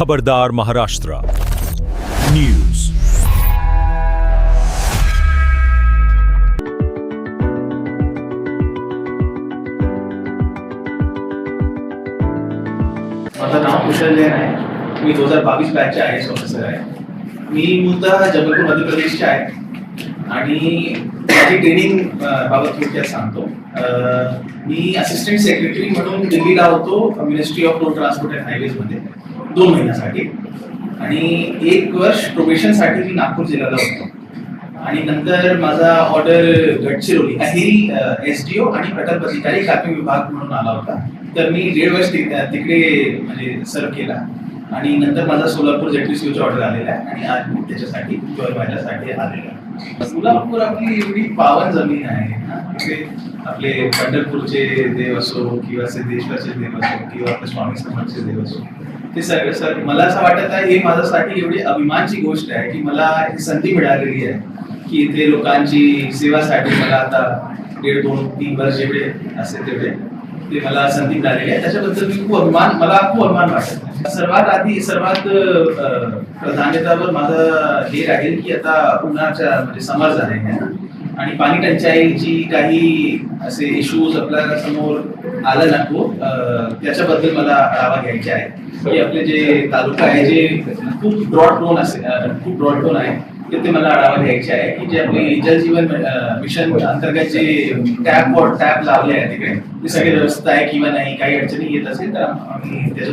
खबरदार महाराष्ट्र न्यूज। माझं नाव कुशल जैन आहे। मी 2022 बॅचचे IAS ऑफिसर आहे। मी मूलतः जबलपूर मध्य प्रदेशचे आहे आणि माझी ट्रेनिंग बाबत थोडक्यात सांगतो। मी असिस्टंट सेक्रेटरी म्हणून दिल्लीला होतो ministry of road transport and highways मध्ये 2 महिन्यासाठी आणि 1 वर्ष प्रोबेशनसाठी मी नागपूर जिल्ह्याला होतो आणि नंतर माझा ऑर्डर गडचिरोली अहेरी SDO आणि प्रकल्प अधिकारी कापी विभाग म्हणून आला होता। तर मी 1.5 वर्ष तिकडे म्हणजे सर्व केला आणि नंतर माझा सोलापूर ZTCOचा ऑर्डर आलेला आहे आणि आज मी त्याच्यासाठी जॉईन व्हायसाठी आलेलो आहे। सोलापूर आपली एवढी पावन जमीन आहे ना, तिथे आपले पंढरपूरचे देव असो किंवा सिद्धेश्वरचे देव असो किंवा आपले स्वामी समर्थचे देव असो, ते सगळं मला असं वाटत आहे हे माझ्यासाठी एवढी अभिमानची गोष्ट आहे की मला ही संधी मिळालेली आहे की इथे लोकांची सेवासाठी मला आता 1.5, 2, 3 वर्ष जेवढे असेल तेवढे ते मला संधी मिळालेली आहे। त्याच्याबद्दल मी खूप अभिमान वाटत आहे। सर्वात प्राधान्यतावर माझं हे राहील की आता उन्हाच्या म्हणजे समर झाले आहे आणि पाणी टंचाईची काही असे इश्यूज आपल्या समोर आलं नको, त्याच्याबद्दल मला आढावा घ्यायचा आहे की आपले जे तालुका आहे जे खूप ब्रॉड टोन आहे ते मला आढावा घ्यायचे आहे की जे आपले जल जीवन मिशन अंतर्गत जे टॅप लावले आहे तिकडे ते सगळे व्यवस्थित आहे किंवा नाही, काही अडचणी येत असेल तर आम्ही